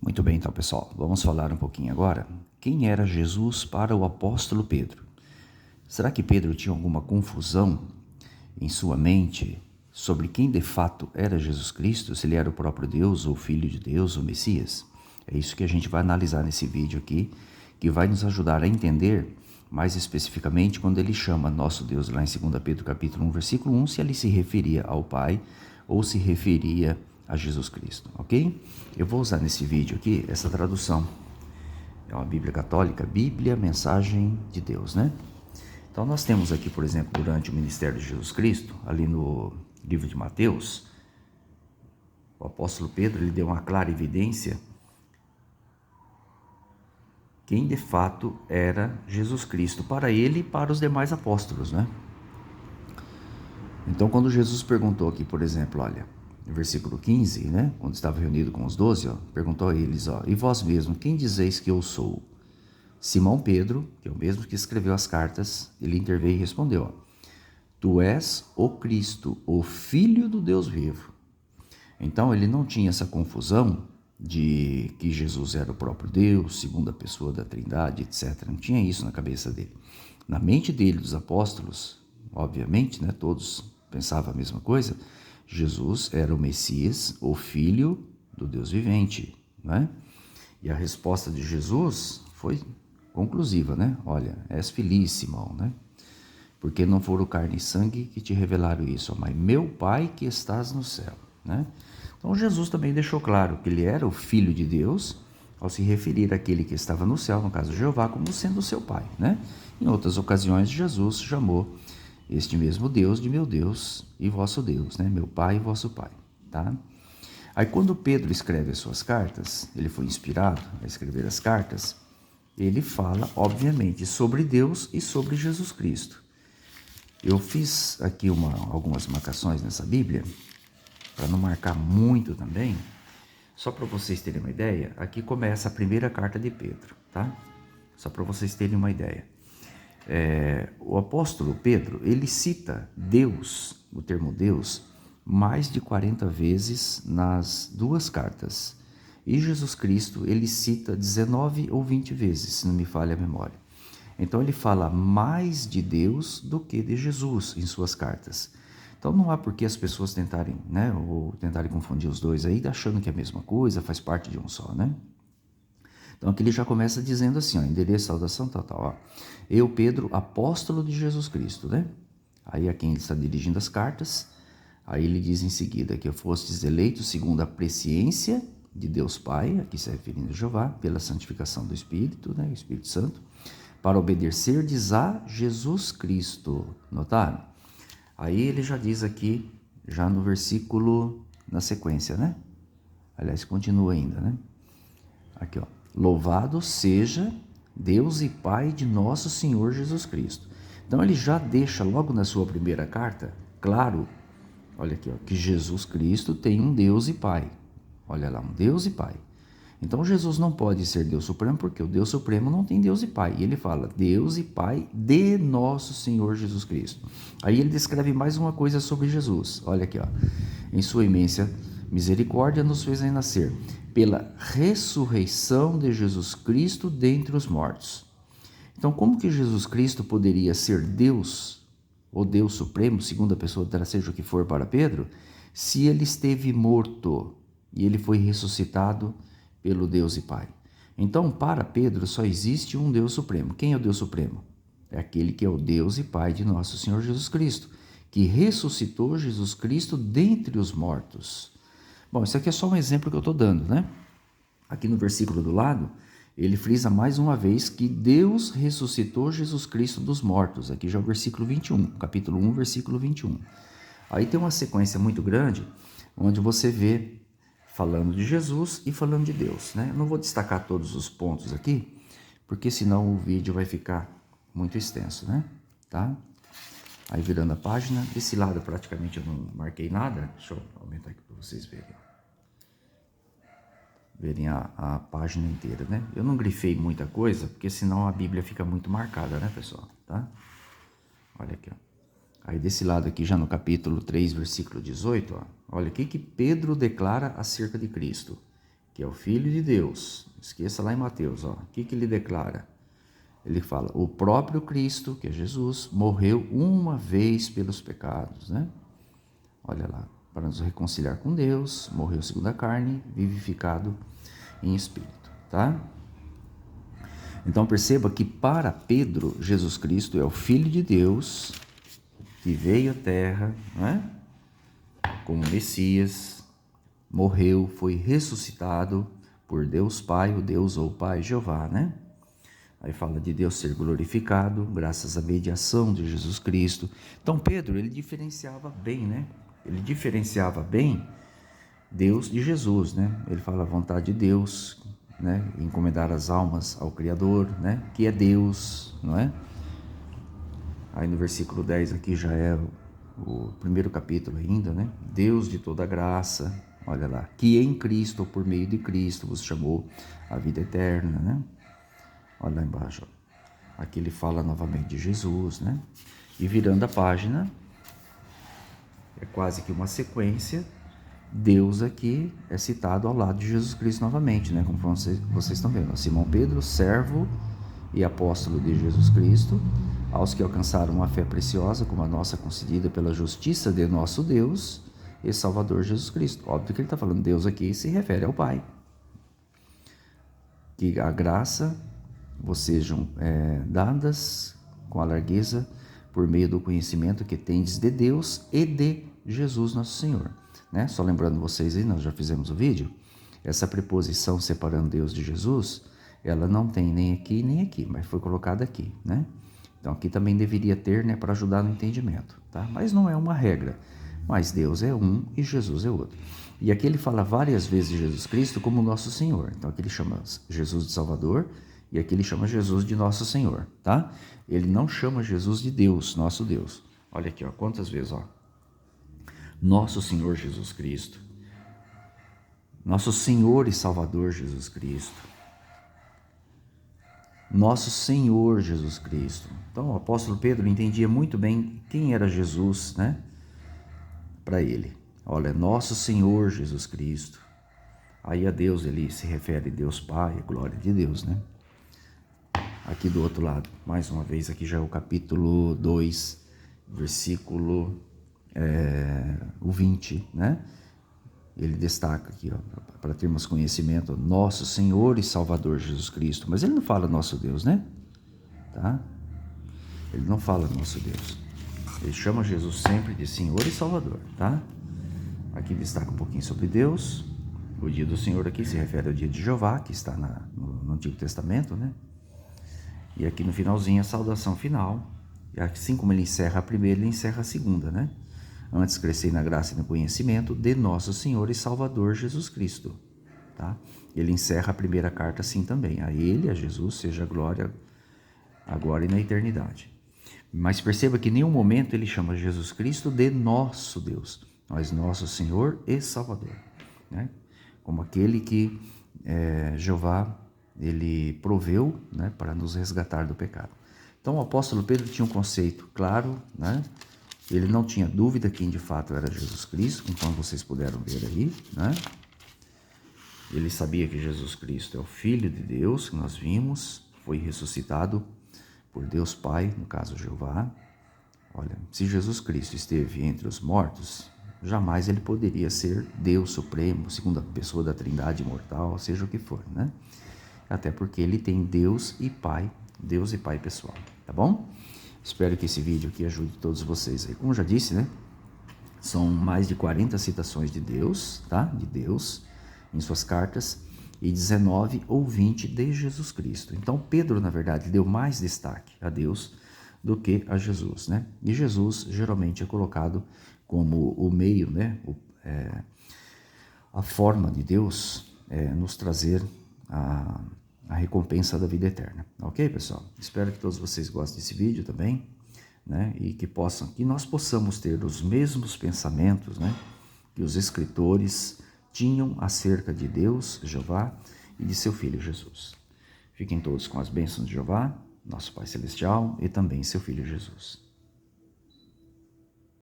Muito bem, então, pessoal, vamos falar um pouquinho agora. Quem era Jesus para o apóstolo Pedro? Será que Pedro tinha alguma confusão em sua mente sobre quem de fato era Jesus Cristo, se ele era o próprio Deus, ou Filho de Deus, ou Messias? É isso que a gente vai analisar nesse vídeo aqui, que vai nos ajudar a entender mais especificamente quando ele chama nosso Deus lá em 2 Pedro capítulo 1, versículo 1, se ele se referia ao Pai ou se referia a Jesus Cristo, ok? Eu vou usar nesse vídeo aqui essa tradução. É uma Bíblia católica, Bíblia, Mensagem de Deus, né? Então nós temos aqui, por exemplo, durante o ministério de Jesus Cristo, ali no livro de Mateus, o apóstolo Pedro ele deu uma clara evidência quem de fato era Jesus Cristo para ele e para os demais apóstolos, né? Então quando Jesus perguntou aqui, por exemplo, olha, no versículo 15, né, quando estava reunido com os 12, perguntou a eles, e vós mesmo, quem dizeis que eu sou? Simão Pedro, que é o mesmo que escreveu as cartas, ele interveio e respondeu, tu és o Cristo, o Filho do Deus vivo. Então ele não tinha essa confusão de que Jesus era o próprio Deus, segunda pessoa da Trindade, etc. Não tinha isso na cabeça dele. Na mente dele, dos apóstolos, obviamente, né, todos pensavam a mesma coisa, Jesus era o Messias, o Filho do Deus vivente, né? E a resposta de Jesus foi conclusiva, né? Olha, és feliz, Simão, né? Porque não foram carne e sangue que te revelaram isso, mas meu Pai que estás no céu, né? Então Jesus também deixou claro que ele era o Filho de Deus, ao se referir àquele que estava no céu, no caso Jeová, como sendo seu Pai, né? Em outras ocasiões, Jesus chamou este mesmo Deus de meu Deus e vosso Deus, né? Meu Pai e vosso Pai, tá? Aí quando Pedro escreve as suas cartas, ele foi inspirado a escrever as cartas, ele fala, obviamente, sobre Deus e sobre Jesus Cristo. Eu fiz aqui algumas marcações nessa Bíblia, para não marcar muito também, só para vocês terem uma ideia, aqui começa a primeira carta de Pedro, tá? Só para vocês terem uma ideia. O apóstolo Pedro, ele cita Deus, o termo Deus, mais de 40 vezes nas duas cartas. E Jesus Cristo, ele cita 19 ou 20 vezes, se não me falha a memória. Então ele fala mais de Deus do que de Jesus em suas cartas. Então não há por que as pessoas tentarem, né, ou tentarem confundir os dois aí, achando que é a mesma coisa, faz parte de um só, né? Então aqui ele já começa dizendo assim, endereço, saudação, tal. Eu, Pedro, apóstolo de Jesus Cristo, né? Aí a quem ele está dirigindo as cartas, aí ele diz em seguida que fostes eleitos segundo a presciência de Deus Pai, aqui se referindo a Jeová, pela santificação do Espírito, né, o Espírito Santo, para obedecerdes a Jesus Cristo. Notaram? Aí ele já diz aqui, já no versículo, na sequência, né? Aliás, continua ainda, né? Aqui, louvado seja Deus e Pai de nosso Senhor Jesus Cristo. Então ele já deixa logo na sua primeira carta, claro, olha aqui, que Jesus Cristo tem um Deus e Pai. Olha lá, um Deus e Pai. Então Jesus não pode ser Deus Supremo, porque o Deus Supremo não tem Deus e Pai. E ele fala, Deus e Pai de nosso Senhor Jesus Cristo. Aí ele descreve mais uma coisa sobre Jesus. Olha aqui, em sua imensa misericórdia nos fez renascer pela ressurreição de Jesus Cristo dentre os mortos. Então, como que Jesus Cristo poderia ser Deus, ou Deus Supremo, segunda pessoa, seja o que for para Pedro, se ele esteve morto e ele foi ressuscitado pelo Deus e Pai? Então, para Pedro, só existe um Deus Supremo. Quem é o Deus Supremo? É aquele que é o Deus e Pai de nosso Senhor Jesus Cristo, que ressuscitou Jesus Cristo dentre os mortos. Bom, isso aqui é só um exemplo que eu estou dando, né? Aqui no versículo do lado, ele frisa mais uma vez que Deus ressuscitou Jesus Cristo dos mortos. Aqui já é o versículo 21, capítulo 1, versículo 21. Aí tem uma sequência muito grande, onde você vê falando de Jesus e falando de Deus, né? Eu não vou destacar todos os pontos aqui, porque senão o vídeo vai ficar muito extenso, né? Tá? Aí virando a página, desse lado praticamente eu não marquei nada. Deixa eu aumentar aqui para vocês verem a página inteira, né? Eu não grifei muita coisa, porque senão a Bíblia fica muito marcada, né, pessoal? Tá? Olha aqui, Aí desse lado aqui, já no capítulo 3, versículo 18, olha o que Pedro declara acerca de Cristo. que é o Filho de Deus. Esqueça lá em Mateus, ó. O que ele declara? Ele fala, o próprio Cristo, que é Jesus, morreu uma vez pelos pecados, né? Olha lá, para nos reconciliar com Deus, morreu segundo a carne, vivificado em espírito, tá? Então perceba que para Pedro, Jesus Cristo é o Filho de Deus, que veio à Terra, né? Como Messias, morreu, foi ressuscitado por Deus Pai, o Deus ou Pai Jeová, né? Aí fala de Deus ser glorificado, graças à mediação de Jesus Cristo. Então Pedro, ele diferenciava bem, né? Ele diferenciava bem Deus de Jesus, né? Ele fala a vontade de Deus, né? Encomendar as almas ao Criador, né? Que é Deus, não é? Aí no versículo 10 aqui já é o primeiro capítulo ainda, né? Deus de toda graça, olha lá, que em Cristo, ou por meio de Cristo, vos chamou à vida eterna, né? Olha lá embaixo, ó. Aqui ele fala novamente de Jesus, né? E virando a página, é quase que uma sequência, Deus aqui é citado ao lado de Jesus Cristo novamente, né? Como vocês estão vendo, Simão Pedro, servo e apóstolo de Jesus Cristo, aos que alcançaram uma fé preciosa como a nossa, concedida pela justiça de nosso Deus e Salvador Jesus Cristo. Óbvio que ele está falando Deus aqui se refere ao Pai. Que a graça vos sejam dadas com a largueza por meio do conhecimento que tendes de Deus e de Jesus nosso Senhor. Né? Só lembrando vocês aí, nós já fizemos o vídeo, essa preposição separando Deus de Jesus, ela não tem nem aqui, mas foi colocada aqui, né? Então aqui também deveria ter, né, para ajudar no entendimento, tá? Mas não é uma regra, mas Deus é um e Jesus é outro. E aqui ele fala várias vezes de Jesus Cristo como nosso Senhor. Então aqui ele chama Jesus de Salvador e aqui ele chama Jesus de nosso Senhor, tá? Ele não chama Jesus de Deus, nosso Deus. Olha aqui, ó, quantas vezes, ó. Nosso Senhor Jesus Cristo, nosso Senhor e Salvador Jesus Cristo, nosso Senhor Jesus Cristo. Então o apóstolo Pedro entendia muito bem quem era Jesus, né? Para ele, olha, nosso Senhor Jesus Cristo. Aí a Deus ele se refere a Deus Pai, a glória de Deus, né? Aqui do outro lado, mais uma vez, aqui já é o capítulo 2, versículo o 20, né? Ele destaca aqui, para termos conhecimento, nosso Senhor e Salvador Jesus Cristo. Mas ele não fala nosso Deus, né? Tá? Ele não fala nosso Deus. Ele chama Jesus sempre de Senhor e Salvador, tá? Aqui destaca um pouquinho sobre Deus. O dia do Senhor aqui se refere ao dia de Jeová, que está no Antigo Testamento, né? E aqui no finalzinho a saudação final. E assim como ele encerra a primeira, ele encerra a segunda, né? Antes crescei na graça e no conhecimento de nosso Senhor e Salvador Jesus Cristo, tá? Ele encerra a primeira carta assim também. A ele, a Jesus, seja a glória agora e na eternidade. Mas perceba que em nenhum momento ele chama Jesus Cristo de nosso Deus, mas nosso Senhor e Salvador, né? Como aquele que Jeová ele proveu, né, para nos resgatar do pecado. Então o apóstolo Pedro tinha um conceito claro, né? Ele não tinha dúvida quem de fato era Jesus Cristo, conforme vocês puderam ver aí, né? Ele sabia que Jesus Cristo é o Filho de Deus, que nós vimos, foi ressuscitado por Deus Pai, no caso Jeová. Olha, se Jesus Cristo esteve entre os mortos, jamais ele poderia ser Deus Supremo, segunda pessoa da Trindade imortal, seja o que for, né? Até porque ele tem Deus e Pai pessoal, tá bom? Espero que esse vídeo aqui ajude todos vocês aí. Como eu já disse, né? São mais de 40 citações de Deus, tá? De Deus em suas cartas e 19 ou 20 de Jesus Cristo. Então Pedro, na verdade, deu mais destaque a Deus do que a Jesus, né? E Jesus geralmente é colocado como o meio, né? A forma de Deus nos trazer a recompensa da vida eterna. Ok, pessoal? Espero que todos vocês gostem desse vídeo também, né? E que nós possamos ter os mesmos pensamentos, né, que os escritores tinham acerca de Deus, Jeová, e de seu Filho Jesus. Fiquem todos com as bênçãos de Jeová, nosso Pai Celestial, e também seu Filho Jesus.